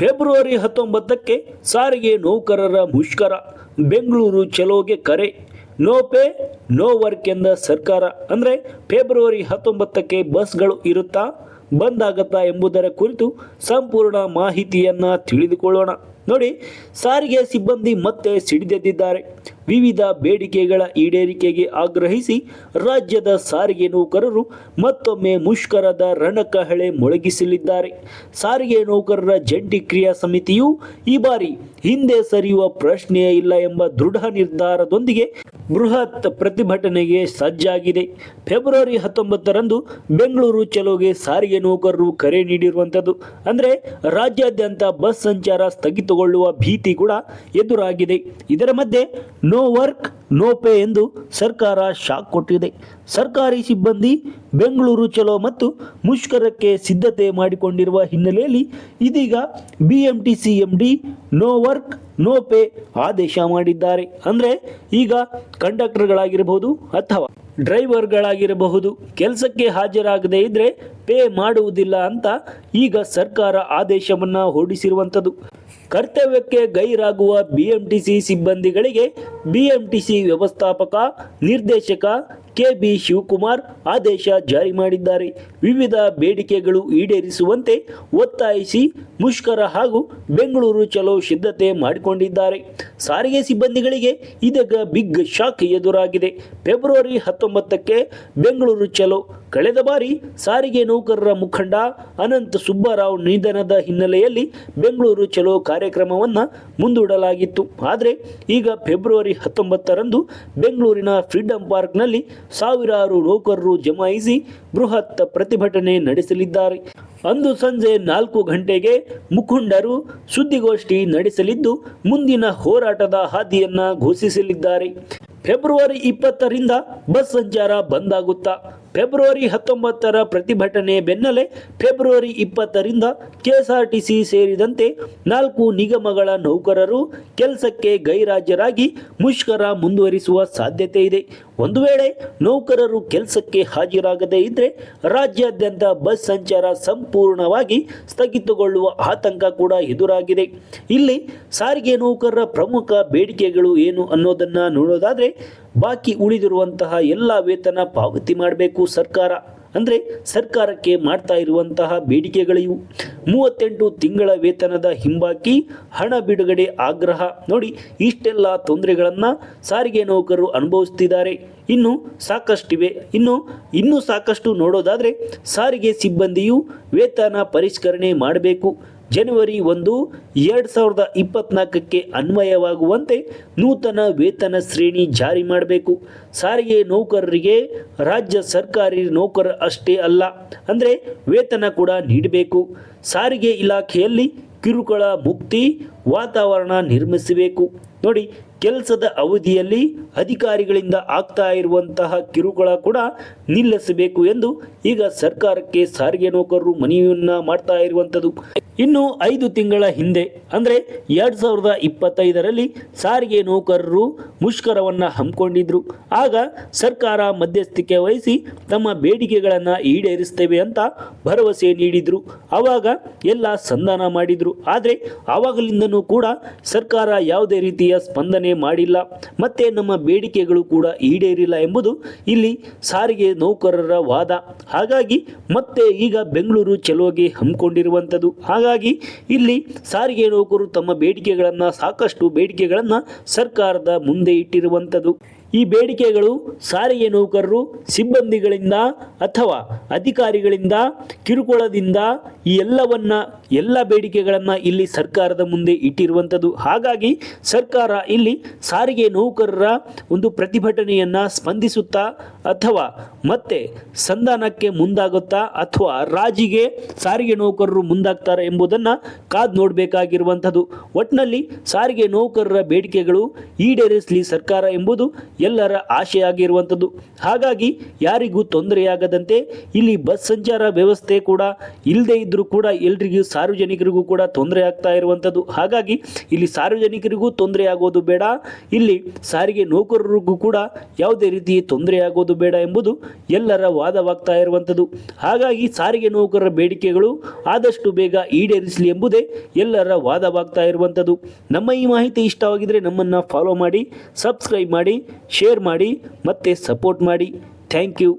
February 19ಕ್ಕೆ ಸಾರಿಗೆ ನೌಕರರ ಮುಷ್ಕರ, ಬೆಂಗಳೂರು ಚಲೋಗೆ ಕರೆ. ನೋ ಪೇ ನೋ ವರ್ಕ್ ಎಂದ ಸರ್ಕಾರ. ಅಂದರೆ ಫೆಬ್ರವರಿ 19ಕ್ಕೆ ಬಸ್ಗಳು ಇರುತ್ತಾ, ಬಂದ್ ಆಗತ್ತಾ ಎಂಬುದರ ಕುರಿತು ಸಂಪೂರ್ಣ ಮಾಹಿತಿಯನ್ನು ತಿಳಿದುಕೊಳ್ಳೋಣ. ನೋಡಿ, ಸಾರಿಗೆ ಸಿಬ್ಬಂದಿ ಮತ್ತೆ ಸಿಡಿದೆದ್ದಿದ್ದಾರೆ. ವಿವಿಧ ಬೇಡಿಕೆಗಳ ಈಡೇರಿಕೆಗೆ ಆಗ್ರಹಿಸಿ ರಾಜ್ಯದ ಸಾರಿಗೆ ನೌಕರರು ಮತ್ತೊಮ್ಮೆ ಮುಷ್ಕರದ ರಣಕಹಳೆ ಮೊಳಗಿಸಲಿದ್ದಾರೆ. ಸಾರಿಗೆ ನೌಕರರ ಜಂಟಿ ಕ್ರಿಯಾ ಸಮಿತಿಯು ಈ ಬಾರಿ ಹಿಂದೆ ಸರಿಯುವ ಪ್ರಶ್ನೆಯೇ ಇಲ್ಲ ಎಂಬ ದೃಢ ನಿರ್ಧಾರದೊಂದಿಗೆ ಬೃಹತ್ ಪ್ರತಿಭಟನೆಗೆ ಸಜ್ಜಾಗಿದೆ. ಫೆಬ್ರವರಿ 19ರಂದು ಬೆಂಗಳೂರು ಚಲೋಗೆ ಸಾರಿಗೆ ನೌಕರರು ಕರೆ ನೀಡಿರುವಂಥದ್ದು. ಅಂದರೆ ರಾಜ್ಯಾದ್ಯಂತ ಬಸ್ ಸಂಚಾರ ಸ್ಥಗಿತಗೊಳ್ಳುವ ಭೀತಿ ಕೂಡ ಎದುರಾಗಿದೆ. ಇದರ ಮಧ್ಯೆ ನೋ ವರ್ಕ್ ನೋ ಪೇ ಎಂದು ಸರ್ಕಾರ ಶಾಕ್ ಕೊಟ್ಟಿದೆ. ಸರ್ಕಾರಿ ಸಿಬ್ಬಂದಿ ಬೆಂಗಳೂರು ಚಲೋ ಮತ್ತು ಮುಷ್ಕರಕ್ಕೆ ಸಿದ್ಧತೆ ಮಾಡಿಕೊಂಡಿರುವ ಹಿನ್ನೆಲೆಯಲ್ಲಿ ಇದೀಗ BMTC MD no work no pay ಆದೇಶ ಮಾಡಿದ್ದಾರೆ. ಅಂದರೆ ಈಗ ಕಂಡಕ್ಟರ್ಗಳಾಗಿರಬಹುದು ಅಥವಾ ಡ್ರೈವರ್ಗಳಾಗಿರಬಹುದು, ಕೆಲಸಕ್ಕೆ ಹಾಜರಾಗದೇ ಇದ್ರೆ ಪೇ ಮಾಡುವುದಿಲ್ಲ ಅಂತ ಈಗ ಸರ್ಕಾರ ಆದೇಶವನ್ನು ಹೊರಡಿಸಿರುವಂಥದ್ದು. ಕರ್ತವ್ಯಕ್ಕೆ ಗೈರಾಗುವ ಬಿಎಂಟಿಸಿ ಸಿಬ್ಬಂದಿಗಳಿಗೆ ಬಿಎಂಟಿಸಿ ವ್ಯವಸ್ಥಾಪಕ ನಿರ್ದೇಶಕ ಕೆಬಿ ಶಿವಕುಮಾರ್ ಆದೇಶ ಜಾರಿ ಮಾಡಿದ್ದಾರೆ. ವಿವಿಧ ಬೇಡಿಕೆಗಳು ಈಡೇರಿಸುವಂತೆ ಒತ್ತಾಯಿಸಿ ಮುಷ್ಕರ ಹಾಗೂ ಬೆಂಗಳೂರು ಚಲೋ ಸಿದ್ಧತೆ ಮಾಡಿಕೊಂಡಿದ್ದಾರೆ. ಸಾರಿಗೆ ಸಿಬ್ಬಂದಿಗಳಿಗೆ ಇದೀಗ ಬಿಗ್ ಶಾಕ್ ಎದುರಾಗಿದೆ. ಫೆಬ್ರವರಿ 19ಕ್ಕೆ ಬೆಂಗಳೂರು ಚಲೋ. ಕಳೆದ ಬಾರಿ ಸಾರಿಗೆ ನೌಕರರ ಮುಖಂಡ ಅನಂತ ಸುಬ್ಬರಾವ್ ನಿಧನದ ಹಿನ್ನೆಲೆಯಲ್ಲಿ ಬೆಂಗಳೂರು ಚಲೋ ಕಾರ್ಯಕ್ರಮವನ್ನು ಮುಂದೂಡಲಾಗಿತ್ತು. ಆದರೆ ಈಗ ಫೆಬ್ರವರಿ 19ರಂದು ಬೆಂಗಳೂರಿನ ಫ್ರೀಡಂ ಪಾರ್ಕ್ನಲ್ಲಿ ಸಾವಿರಾರು ನೌಕರರು ಜಮಾಯಿಸಿ ಬೃಹತ್ ಪ್ರತಿಭಟನೆ ನಡೆಸಲಿದ್ದಾರೆ. ಅಂದು ಸಂಜೆ 4 ಗಂಟೆಗೆ ಮುಖಂಡರು ಸುದ್ದಿಗೋಷ್ಠಿ ನಡೆಸಲಿದ್ದು ಮುಂದಿನ ಹೋರಾಟದ ಹಾದಿಯನ್ನ ಘೋಷಿಸಲಿದ್ದಾರೆ. ಫೆಬ್ರವರಿ 20ರಿಂದ ಬಸ್ ಸಂಚಾರ ಬಂದ್ ಆಗುತ್ತಾ? ಫೆಬ್ರವರಿ 19ರ ಪ್ರತಿಭಟನೆ ಬೆನ್ನಲ್ಲೇ ಫೆಬ್ರವರಿ 20ರಿಂದ ಕೆಎಸ್ಆರ್ಟಿಸಿ ಸೇರಿದಂತೆ 4 ನಿಗಮಗಳ ನೌಕರರು ಕೆಲಸಕ್ಕೆ ಗೈರಾಜರಾಗಿ ಮುಷ್ಕರ ಮುಂದುವರಿಸುವ ಸಾಧ್ಯತೆ ಇದೆ. ಒಂದು ವೇಳೆ ನೌಕರರು ಕೆಲಸಕ್ಕೆ ಹಾಜರಾಗದೇ ಇದ್ದರೆ ರಾಜ್ಯಾದ್ಯಂತ ಬಸ್ ಸಂಚಾರ ಸಂಪೂರ್ಣವಾಗಿ ಸ್ಥಗಿತಗೊಳ್ಳುವ ಆತಂಕ ಕೂಡ ಎದುರಾಗಿದೆ. ಇಲ್ಲಿ ಸಾರಿಗೆ ನೌಕರರ ಪ್ರಮುಖ ಬೇಡಿಕೆಗಳು ಏನು ಅನ್ನೋದನ್ನ ನೋಡೋದಾದ್ರೆ, ಬಾಕಿ ಉಳಿದಿರುವಂತಹ ಎಲ್ಲ ವೇತನ ಪಾವತಿ ಮಾಡಬೇಕು ಸರ್ಕಾರ. ಅಂದರೆ ಸರ್ಕಾರಕ್ಕೆ ಮಾಡ್ತಾ ಇರುವಂತಹ ಬೇಡಿಕೆಗಳಿವು. 38 ತಿಂಗಳ ವೇತನದ ಹಿಂಬಾಕಿ ಹಣ ಬಿಡುಗಡೆ ಆಗ್ರಹ. ನೋಡಿ, ಇಷ್ಟೆಲ್ಲ ತೊಂದರೆಗಳನ್ನು ಸಾರಿಗೆ ನೌಕರರು ಅನುಭವಿಸ್ತಿದ್ದಾರೆ. ಇನ್ನು ಸಾಕಷ್ಟಿವೆ. ಇನ್ನೂ ಸಾಕಷ್ಟು ನೋಡೋದಾದರೆ, ಸಾರಿಗೆ ಸಿಬ್ಬಂದಿಯು ವೇತನ ಪರಿಷ್ಕರಣೆ ಮಾಡಬೇಕು. ಜನವರಿ 1, 2024ಕ್ಕೆ ಅನ್ವಯವಾಗುವಂತೆ ನೂತನ ವೇತನ ಶ್ರೇಣಿ ಜಾರಿ ಮಾಡಬೇಕು. ಸಾರಿಗೆ ನೌಕರರಿಗೆ ರಾಜ್ಯ ಸರ್ಕಾರಿ ನೌಕರ ಅಷ್ಟೇ ಅಲ್ಲ, ಅಂದರೆ ವೇತನ ಕೂಡ ನೀಡಬೇಕು. ಸಾರಿಗೆ ಇಲಾಖೆಯಲ್ಲಿ ಕಿರುಕುಳ ಮುಕ್ತಿ ವಾತಾವರಣ ನಿರ್ಮಿಸಬೇಕು. ನೋಡಿ, ಕೆಲಸದ ಅವಧಿಯಲ್ಲಿ ಅಧಿಕಾರಿಗಳಿಂದ ಆಗ್ತಾ ಇರುವಂತಹ ಕಿರುಕುಳ ಕೂಡ ನಿಲ್ಲಿಸಬೇಕು ಎಂದು ಈಗ ಸರ್ಕಾರಕ್ಕೆ ಸಾರಿಗೆ ನೌಕರರು ಮನವಿಯನ್ನ ಮಾಡ್ತಾ ಇರುವಂಥದ್ದು. ಇನ್ನು 5 ತಿಂಗಳ ಹಿಂದೆ ಅಂದರೆ 2025ರಲ್ಲಿ ಸಾರಿಗೆ ನೌಕರರು ಮುಷ್ಕರವನ್ನು ಹಮ್ಮಿಕೊಂಡಿದ್ರು. ಆಗ ಸರ್ಕಾರ ಮಧ್ಯಸ್ಥಿಕೆ ವಹಿಸಿ ತಮ್ಮ ಬೇಡಿಕೆಗಳನ್ನು ಈಡೇರಿಸ್ತೇವೆ ಅಂತ ಭರವಸೆ ನೀಡಿದ್ರು. ಆವಾಗ ಎಲ್ಲ ಸಂಧಾನ ಮಾಡಿದ್ರು. ಆದರೆ ಆವಾಗಲಿಂದನೂ ಕೂಡ ಸರ್ಕಾರ ಯಾವುದೇ ರೀತಿಯ ಸ್ಪಂದನೆ ಮಾಡಿಲ್ಲ, ಮತ್ತೆ ನಮ್ಮ ಬೇಡಿಕೆಗಳು ಕೂಡ ಈಡೇರಿಲ್ಲ ಎಂಬುದು ಇಲ್ಲಿ ಸಾರಿಗೆ ನೌಕರರ ವಾದ. ಹಾಗಾಗಿ ಮತ್ತೆ ಈಗ ಬೆಂಗಳೂರು ಚಲೋಗೆ ಹಮ್ಮಿಕೊಂಡಿರುವಂಥದ್ದು. ಹಾಗಾಗಿ ಇಲ್ಲಿ ಸಾರಿಗೆ ನೌಕರರು ತಮ್ಮ ಬೇಡಿಕೆಗಳನ್ನು, ಸಾಕಷ್ಟು ಬೇಡಿಕೆಗಳನ್ನು ಸರ್ಕಾರದ ಮುಂದೆ ಇಟ್ಟಿರುವಂಥದ್ದು. ಈ ಬೇಡಿಕೆಗಳು ಸಾರಿಗೆ ನೌಕರರು ಸಿಬ್ಬಂದಿಗಳಿಂದ ಅಥವಾ ಅಧಿಕಾರಿಗಳಿಂದ ಕಿರುಕುಳದಿಂದ ಈ ಎಲ್ಲ ಬೇಡಿಕೆಗಳನ್ನು ಇಲ್ಲಿ ಸರ್ಕಾರದ ಮುಂದೆ ಇಟ್ಟಿರುವಂಥದ್ದು. ಹಾಗಾಗಿ ಸರ್ಕಾರ ಇಲ್ಲಿ ಸಾರಿಗೆ ನೌಕರರ ಒಂದು ಪ್ರತಿಭಟನೆಯನ್ನು ಸ್ಪಂದಿಸುತ್ತಾ ಅಥವಾ ಮತ್ತೆ ಸಂಧಾನಕ್ಕೆ ಮುಂದಾಗುತ್ತಾ ಅಥವಾ ರಾಜಿಗೆ ಸಾರಿಗೆ ನೌಕರರು ಮುಂದಾಗ್ತಾರೆ ಎಂಬುದನ್ನು ಕಾದು ನೋಡಬೇಕಾಗಿರುವಂಥದ್ದು. ಒಟ್ಟಿನಲ್ಲಿ ಸಾರಿಗೆ ನೌಕರರ ಬೇಡಿಕೆಗಳು ಈಡೇರಿಸಲಿ ಸರ್ಕಾರ ಎಂಬುದು ಎಲ್ಲರ ಆಶೆಯಾಗಿರುವಂಥದ್ದು. ಹಾಗಾಗಿ ಯಾರಿಗೂ ತೊಂದರೆಯಾಗದಂತೆ ಇಲ್ಲಿ ಬಸ್ ಸಂಚಾರ ವ್ಯವಸ್ಥೆ ಕೂಡ ಇಲ್ಲದೆ ಇದ್ರೂ ಕೂಡ ಎಲ್ರಿಗೂ ಸಾರ್ವಜನಿಕರಿಗೂ ಕೂಡ ತೊಂದರೆ ಆಗ್ತಾ ಇರುವಂಥದ್ದು. ಹಾಗಾಗಿ ಇಲ್ಲಿ ಸಾರ್ವಜನಿಕರಿಗೂ ತೊಂದರೆ ಆಗೋದು ಬೇಡ, ಇಲ್ಲಿ ಸಾರಿಗೆ ನೌಕರರಿಗೂ ಕೂಡ ಯಾವುದೇ ರೀತಿ ತೊಂದರೆ ಆಗೋದು ಮಾಡೋದು ಬೇಡ ಎಂಬುದು ಎಲ್ಲರ ವಾದವಾಗ್ತಾ ಇರುವಂಥದ್ದು. ಹಾಗಾಗಿ ಸಾರಿಗೆ ನೌಕರರ ಬೇಡಿಕೆಗಳು ಆದಷ್ಟು ಬೇಗ ಈಡೇರಿಸಲಿ ಎಂಬುದೇ ಎಲ್ಲರ ವಾದವಾಗ್ತಾ ಇರುವಂಥದ್ದು. ನಮ್ಮ ಈ ಮಾಹಿತಿ ಇಷ್ಟವಾಗಿದ್ದರೆ ನಮ್ಮನ್ನು ಫಾಲೋ ಮಾಡಿ, ಸಬ್ಸ್ಕ್ರೈಬ್ ಮಾಡಿ, ಶೇರ್ ಮಾಡಿ ಮತ್ತು ಸಪೋರ್ಟ್ ಮಾಡಿ. Thank you.